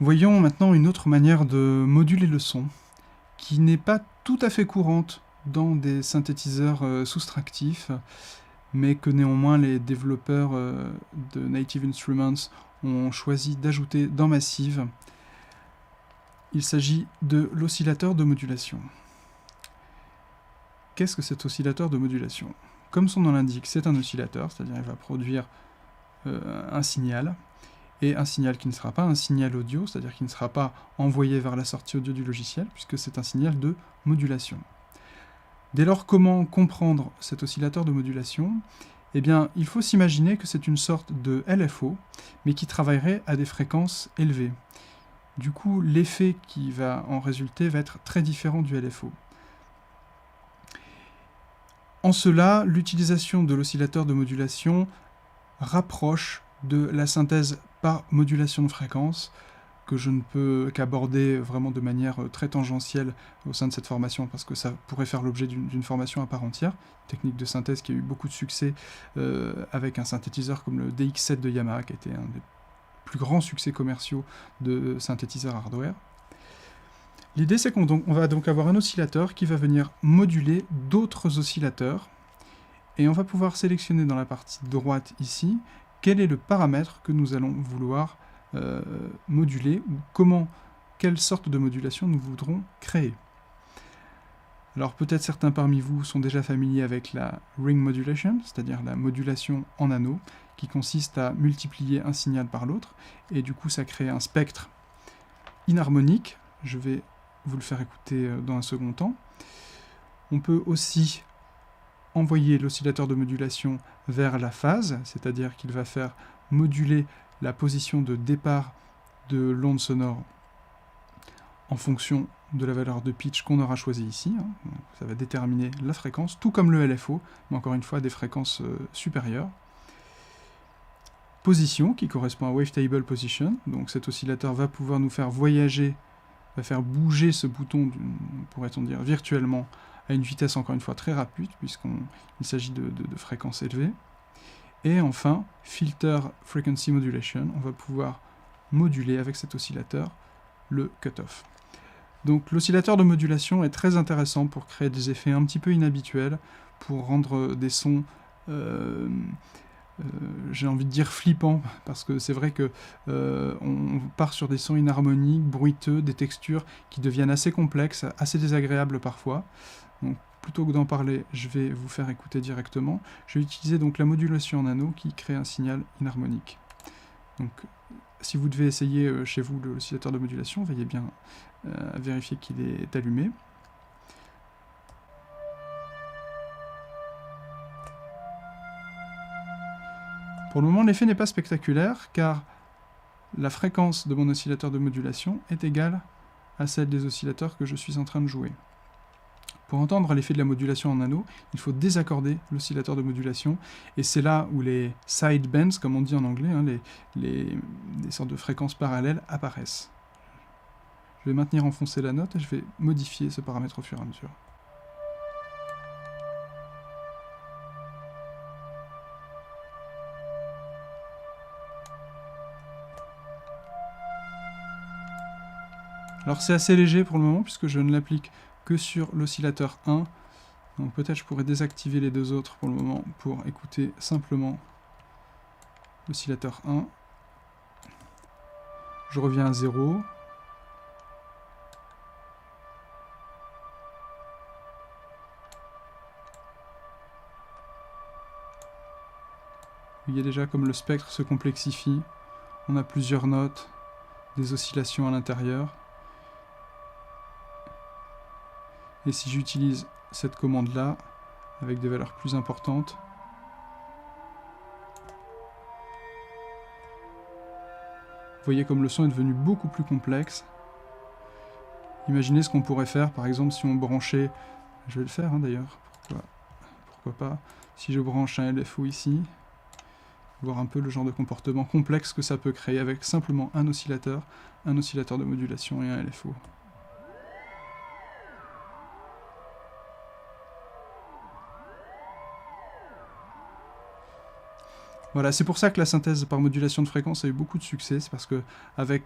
Voyons maintenant une autre manière de moduler le son, qui n'est pas tout à fait courante dans des synthétiseurs soustractifs, mais que néanmoins les développeurs de Native Instruments ont choisi d'ajouter dans Massive. Il s'agit de l'oscillateur de modulation. Qu'est-ce que cet oscillateur de modulation? Comme son nom l'indique, c'est un oscillateur, c'est-à-dire il va produire un signal, et un signal qui ne sera pas un signal audio, c'est-à-dire qui ne sera pas envoyé vers la sortie audio du logiciel, puisque c'est un signal de modulation. Dès lors, comment comprendre cet oscillateur de modulation? Eh bien, il faut s'imaginer que c'est une sorte de LFO, mais qui travaillerait à des fréquences élevées. Du coup, l'effet qui va en résulter va être très différent du LFO. En cela, l'utilisation de l'oscillateur de modulation rapproche de la synthèse par modulation de fréquence, que je ne peux qu'aborder vraiment de manière très tangentielle au sein de cette formation, parce que ça pourrait faire l'objet d'une formation à part entière, technique de synthèse qui a eu beaucoup de succès avec un synthétiseur comme le DX7 de Yamaha, qui était un des plus grands succès commerciaux de synthétiseurs hardware. L'idée, c'est qu'on va donc avoir un oscillateur qui va venir moduler d'autres oscillateurs, et on va pouvoir sélectionner dans la partie droite ici quel est le paramètre que nous allons vouloir moduler, ou quelle sorte de modulation nous voudrons créer. Alors peut-être certains parmi vous sont déjà familiers avec la ring modulation, c'est-à-dire la modulation en anneau, qui consiste à multiplier un signal par l'autre, et du coup ça crée un spectre inharmonique. Je vais vous le faire écouter dans un second temps. On peut aussi envoyer l'oscillateur de modulation vers la phase, c'est-à-dire qu'il va faire moduler la position de départ de l'onde sonore en fonction de la valeur de pitch qu'on aura choisie ici. Donc, ça va déterminer la fréquence, tout comme le LFO, mais encore une fois des fréquences supérieures. Position, qui correspond à Wavetable Position, donc cet oscillateur va pouvoir nous faire voyager, va faire bouger ce bouton, pourrait-on dire virtuellement, à une vitesse encore une fois très rapide, puisqu'il s'agit de fréquences élevées. Et enfin, Filter Frequency Modulation, on va pouvoir moduler avec cet oscillateur le cutoff. Donc l'oscillateur de modulation est très intéressant pour créer des effets un petit peu inhabituels, pour rendre des sons, j'ai envie de dire flippants, parce que c'est vrai que on part sur des sons inharmoniques, bruiteux, des textures qui deviennent assez complexes, assez désagréables parfois. Donc, plutôt que d'en parler, je vais vous faire écouter directement. Je vais utiliser donc la modulation en anneau qui crée un signal inharmonique. Donc, si vous devez essayer chez vous l'oscillateur de modulation, veuillez bien vérifier qu'il est allumé. Pour le moment, l'effet n'est pas spectaculaire, car la fréquence de mon oscillateur de modulation est égale à celle des oscillateurs que je suis en train de jouer. Pour entendre l'effet de la modulation en anneau, il faut désaccorder l'oscillateur de modulation, et c'est là où les sidebands, comme on dit en anglais, hein, les sortes de fréquences parallèles apparaissent. Je vais maintenir enfoncé la note et je vais modifier ce paramètre au fur et à mesure. Alors c'est assez léger pour le moment, puisque je ne l'applique que sur l'oscillateur 1. Donc peut-être je pourrais désactiver les deux autres pour le moment pour écouter simplement l'oscillateur 1. Je reviens à 0. Vous voyez déjà comme le spectre se complexifie. On a plusieurs notes, des oscillations à l'intérieur. Et si j'utilise cette commande-là, avec des valeurs plus importantes, vous voyez comme le son est devenu beaucoup plus complexe. Imaginez ce qu'on pourrait faire, par exemple, si on branchait... Je vais le faire, hein, d'ailleurs, pourquoi pas. Si je branche un LFO ici, voir un peu le genre de comportement complexe que ça peut créer avec simplement un oscillateur de modulation et un LFO. Voilà, c'est pour ça que la synthèse par modulation de fréquence a eu beaucoup de succès, c'est parce qu'avec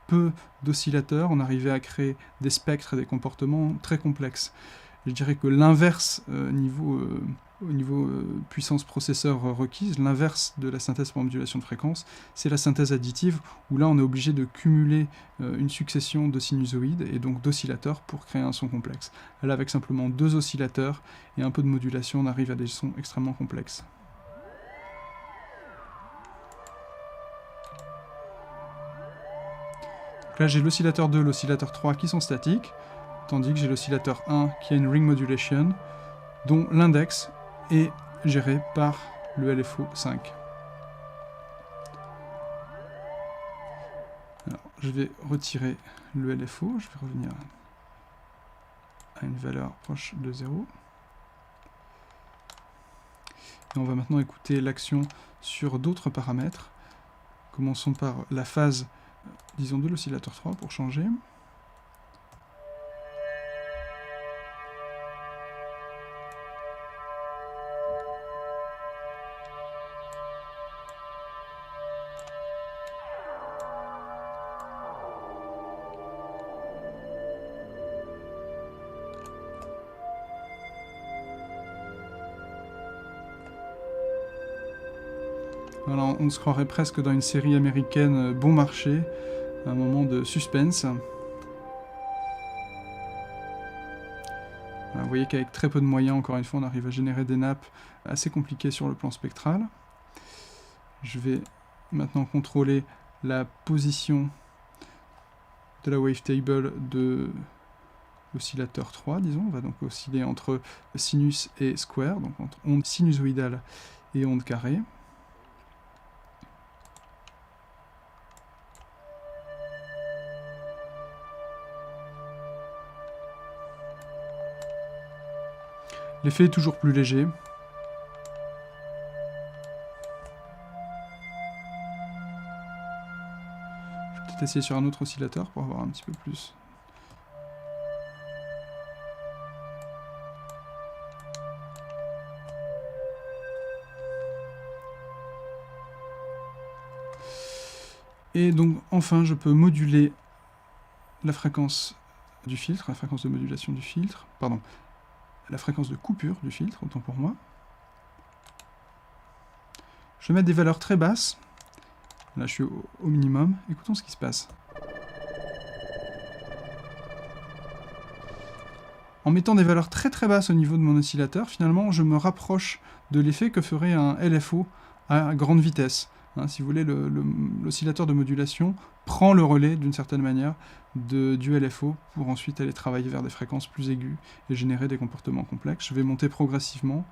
peu d'oscillateurs, on arrivait à créer des spectres et des comportements très complexes. Je dirais que l'inverse au niveau puissance processeur requise, l'inverse de la synthèse par modulation de fréquence, c'est la synthèse additive, où là on est obligé de cumuler une succession de sinusoïdes et donc d'oscillateurs pour créer un son complexe. Là, avec simplement 2 oscillateurs et un peu de modulation, on arrive à des sons extrêmement complexes. Donc là j'ai l'oscillateur 2 et l'oscillateur 3 qui sont statiques, tandis que j'ai l'oscillateur 1 qui a une ring modulation, dont l'index est géré par le LFO 5. Alors, je vais retirer le LFO, je vais revenir à une valeur proche de 0. Et on va maintenant écouter l'action sur d'autres paramètres. Commençons par la phase, disons, de l'oscillateur 3 pour changer. Voilà, on se croirait presque dans une série américaine bon marché, un moment de suspense. Voilà, vous voyez qu'avec très peu de moyens, encore une fois, on arrive à générer des nappes assez compliquées sur le plan spectral. Je vais maintenant contrôler la position de la wavetable de l'oscillateur 3, disons. On va donc osciller entre sinus et square, donc entre onde sinusoïdale et onde carrée. L'effet est toujours plus léger. Je vais peut-être essayer sur un autre oscillateur pour avoir un petit peu plus. Et donc enfin je peux moduler la fréquence du filtre, la fréquence de modulation du filtre, pardon, la fréquence de coupure du filtre, autant pour moi. Je vais mettre des valeurs très basses. Là, je suis au minimum. Écoutons ce qui se passe. En mettant des valeurs très très basses au niveau de mon oscillateur, finalement, je me rapproche de l'effet que ferait un LFO à grande vitesse. Hein, si vous voulez, l'oscillateur de modulation prend le relais, d'une certaine manière, du LFO pour ensuite aller travailler vers des fréquences plus aiguës et générer des comportements complexes. Je vais monter progressivement.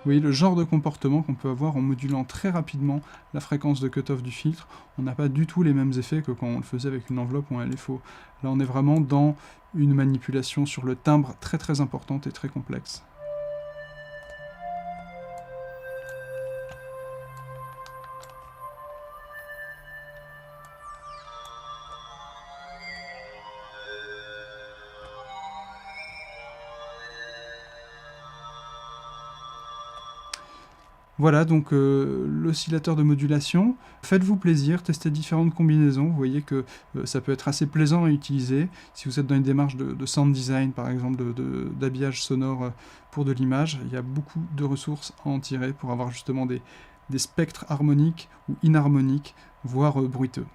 Vous voyez le genre de comportement qu'on peut avoir en modulant très rapidement la fréquence de cutoff du filtre. On n'a pas du tout les mêmes effets que quand on le faisait avec une enveloppe ou un LFO. Là, on est vraiment dans une manipulation sur le timbre très très importante et très complexe. Voilà donc l'oscillateur de modulation. Faites-vous plaisir, testez différentes combinaisons. Vous voyez que ça peut être assez plaisant à utiliser. Si vous êtes dans une démarche de sound design, par exemple, d'habillage sonore pour de l'image, il y a beaucoup de ressources à en tirer pour avoir justement des spectres harmoniques ou inharmoniques, voire bruiteux.